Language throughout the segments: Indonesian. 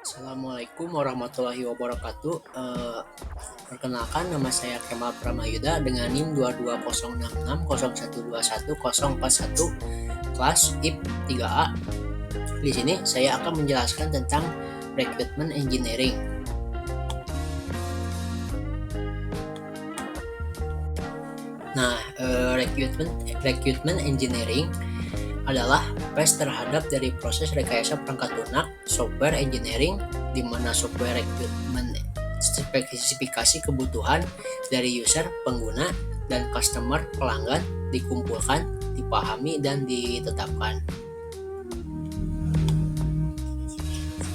Assalamualaikum warahmatullahi wabarakatuh. Perkenalkan, nama saya Kemal Pramayuda dengan NIM 2206601210141 kelas IP 3A. Di sini saya akan menjelaskan tentang Recruitment Engineering. Nah, Recruitment Engineering adalah PES terhadap dari proses rekayasa perangkat lunak software engineering, di mana software recruitment spesifikasi kebutuhan dari user, pengguna, dan customer pelanggan dikumpulkan, dipahami, dan ditetapkan.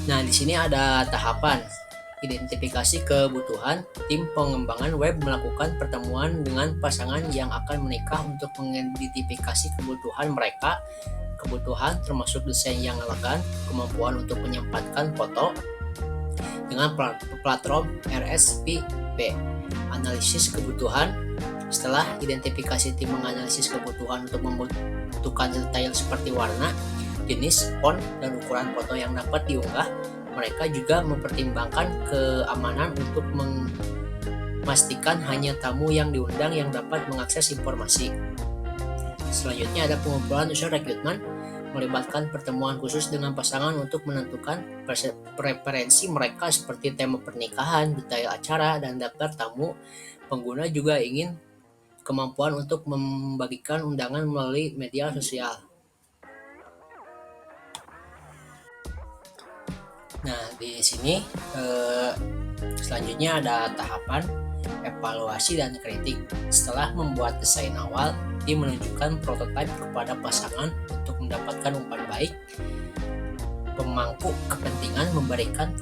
Nah, di sini ada tahapan identifikasi kebutuhan. Tim pengembangan web melakukan pertemuan dengan pasangan yang akan menikah untuk mengidentifikasi kebutuhan mereka. Kebutuhan termasuk desain yang elegan, kemampuan untuk menempatkan foto dengan platform RSVP. Analisis kebutuhan. Setelah identifikasi, tim menganalisis kebutuhan untuk membutuhkan detail seperti warna, jenis, font, dan ukuran foto yang dapat diunggah. Mereka juga mempertimbangkan keamanan untuk memastikan hanya tamu yang diundang yang dapat mengakses informasi. Selanjutnya ada pengumpulan user rekrutmen, melibatkan pertemuan khusus dengan pasangan untuk menentukan preferensi mereka seperti tema pernikahan, detail acara, dan daftar tamu. Pengguna juga ingin kemampuan untuk membagikan undangan melalui media sosial. Nah, di sini selanjutnya ada tahapan evaluasi dan kritik. Setelah membuat desain awal, tim menunjukkan prototipe kepada pasangan untuk mendapatkan umpan baik. Pemangku kepentingan memberikan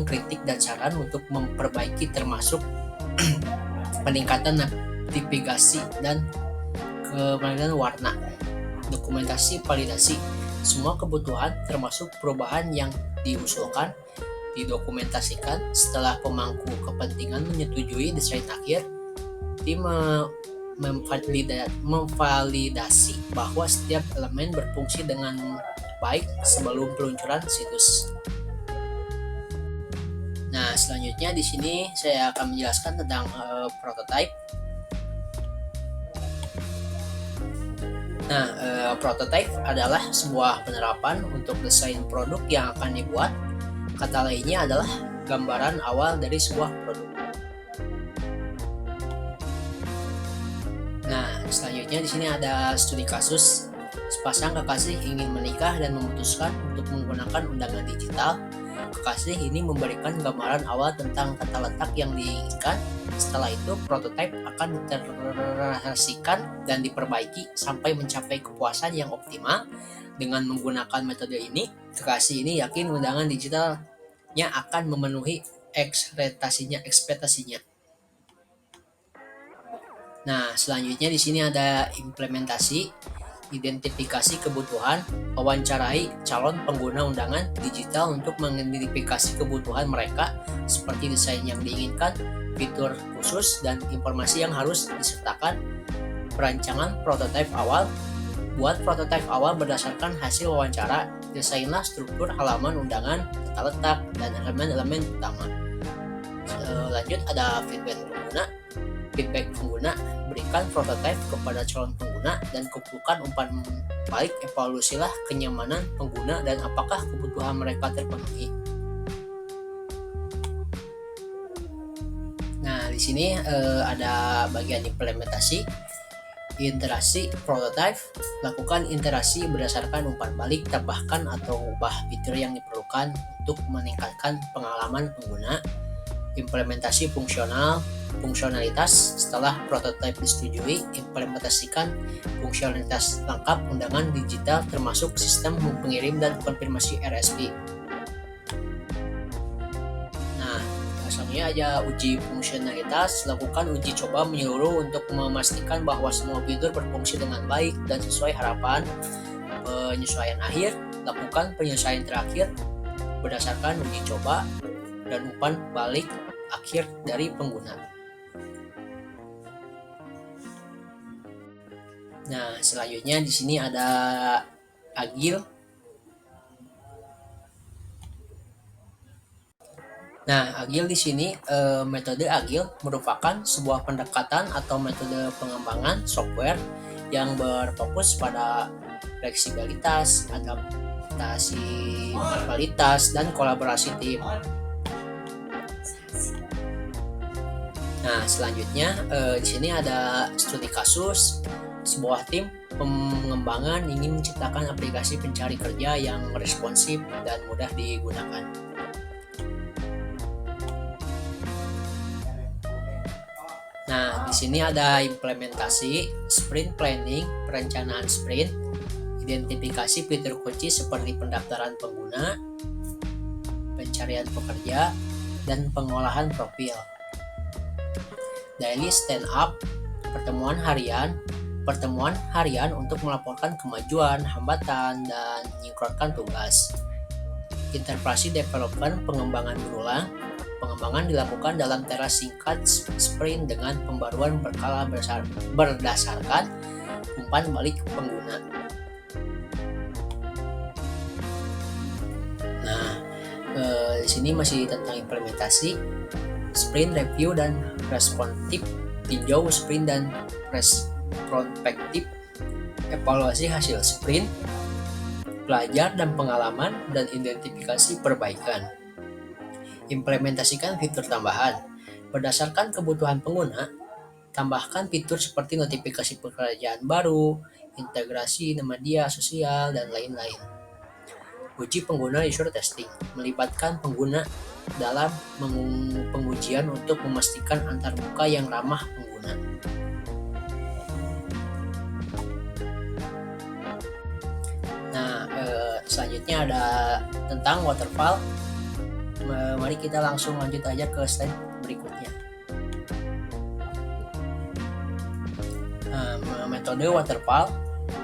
kritik dan saran untuk memperbaiki, termasuk peningkatan navigasi dan kemudian warna. Dokumentasi validasi. Semua kebutuhan termasuk perubahan yang diusulkan didokumentasikan. Setelah pemangku kepentingan menyetujui desain akhir, tim memvalidasi bahwa setiap elemen berfungsi dengan baik sebelum peluncuran situs. Nah, selanjutnya di sini saya akan menjelaskan tentang prototype. Nah, prototype adalah sebuah penerapan untuk desain produk yang akan dibuat. Kata lainnya adalah gambaran awal dari sebuah produk. Nah, selanjutnya di sini ada studi kasus. Sepasang kekasih ingin menikah dan memutuskan untuk menggunakan undangan digital. Kekasih ini memberikan gambaran awal tentang tata letak yang diinginkan. Setelah itu, prototipe akan diterasikan dan diperbaiki sampai mencapai kepuasan yang optimal. Dengan menggunakan metode ini, kekasih ini yakin undangan digitalnya akan memenuhi ekspektasinya. Nah, selanjutnya di sini ada implementasi. Identifikasi kebutuhan, wawancarai calon pengguna undangan digital untuk mengidentifikasi kebutuhan mereka seperti desain yang diinginkan, fitur khusus, dan informasi yang harus disertakan. Perancangan prototipe awal. Buat prototipe awal berdasarkan hasil wawancara. Desainlah struktur halaman undangan, tata letak, dan elemen-elemen utama. Lanjut ada feedback pengguna. Berikan prototipe kepada calon pengguna dan kumpulkan umpan balik. Evaluasilah kenyamanan pengguna dan apakah kebutuhan mereka terpenuhi. Nah, di sini ada bagian implementasi. Interaksi prototipe. Lakukan interaksi berdasarkan umpan balik, tambahkan atau ubah fitur yang diperlukan untuk meningkatkan pengalaman pengguna. Implementasi fungsionalitas. Setelah prototipe disetujui, implementasikan fungsionalitas lengkap undangan digital termasuk sistem pengirim dan konfirmasi RSV. Nah, selanjutnya aja uji fungsionalitas. Lakukan uji coba menyeluruh untuk memastikan bahwa semua fitur berfungsi dengan baik dan sesuai harapan. Penyesuaian akhir. Lakukan penyesuaian terakhir berdasarkan uji coba dan umpan balik akhir dari pengguna. Nah, selanjutnya di sini ada agile. Nah, agil di sini metode agil merupakan sebuah pendekatan atau metode pengembangan software yang berfokus pada fleksibilitas, adaptasi kualitas, dan kolaborasi tim. Nah, selanjutnya di sini ada studi kasus. Sebuah tim pengembangan ingin menciptakan aplikasi pencari kerja yang responsif dan mudah digunakan. Nah, di sini ada implementasi, sprint planning, perencanaan sprint, identifikasi fitur kunci seperti pendaftaran pengguna, pencarian pekerja, dan pengolahan profil. Daily stand up, pertemuan harian untuk melaporkan kemajuan, hambatan, dan menyingkronkan tugas. Interpretasi development, pengembangan berulang. Pengembangan dilakukan dalam teras singkat sprint dengan pembaruan berkala berdasarkan umpan balik pengguna. Nah, di sini masih tentang implementasi, sprint review dan responsif, tinjau sprint dan retrospektif, evaluasi hasil sprint, belajar dan pengalaman, dan identifikasi perbaikan. Implementasikan fitur tambahan. Berdasarkan kebutuhan pengguna, tambahkan fitur seperti notifikasi pekerjaan baru, integrasi media sosial, dan lain-lain. Uji pengguna user testing. Melibatkan pengguna dalam pengujian untuk memastikan antarmuka yang ramah pengguna. Nah, selanjutnya ada tentang waterfall. Mari kita langsung lanjut aja ke slide berikutnya. Metode waterfall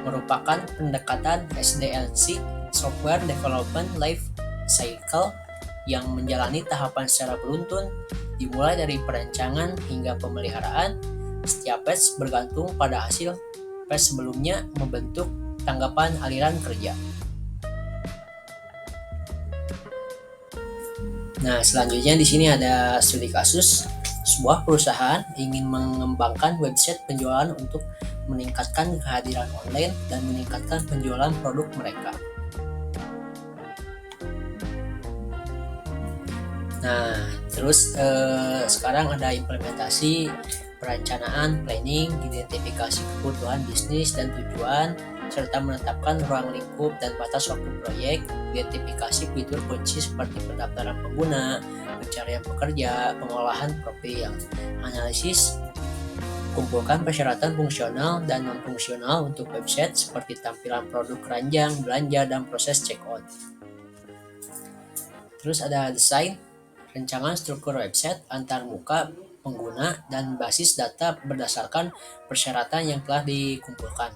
merupakan pendekatan SDLC, Software Development Life Cycle, yang menjalani tahapan secara beruntun, dimulai dari perancangan hingga pemeliharaan. Setiap phase bergantung pada hasil phase sebelumnya membentuk tanggapan aliran kerja. Nah, selanjutnya di sini ada studi kasus. Sebuah perusahaan ingin mengembangkan website penjualan untuk meningkatkan kehadiran online dan meningkatkan penjualan produk mereka. Nah, terus sekarang ada implementasi, perencanaan, planning, identifikasi kebutuhan bisnis dan tujuan, serta menetapkan ruang lingkup dan batas waktu proyek, identifikasi fitur kunci seperti pendaftaran pengguna, pencarian pekerja, pengolahan profil, analisis, kumpulkan persyaratan fungsional dan non-fungsional untuk website seperti tampilan produk keranjang, belanja, dan proses checkout. Terus ada desain, rancangan struktur website, antarmuka pengguna, dan basis data berdasarkan persyaratan yang telah dikumpulkan.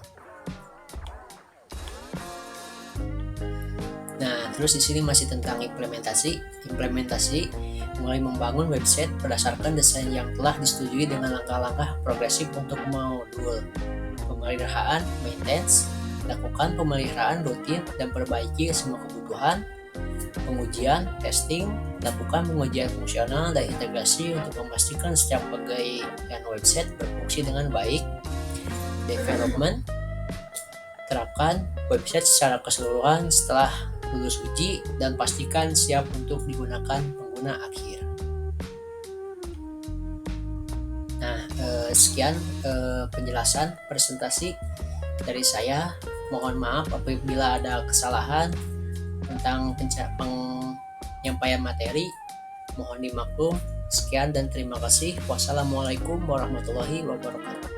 Nah, terus di sini masih tentang implementasi. Implementasi mulai membangun website berdasarkan desain yang telah disetujui dengan langkah-langkah progresif untuk modul. Pemeliharaan, maintenance, lakukan pemeliharaan rutin dan perbaiki semua kebutuhan. Pengujian, testing, lakukan pengujian fungsional dan integrasi untuk memastikan setiap bagian website berfungsi dengan baik. Development, terapkan website secara keseluruhan setelah lulus uji dan pastikan siap untuk digunakan pengguna akhir. Nah, sekian penjelasan presentasi dari saya. Mohon maaf apabila ada kesalahan tentang penyampaian materi. Mohon dimaklum. Sekian dan terima kasih. Wassalamualaikum warahmatullahi wabarakatuh.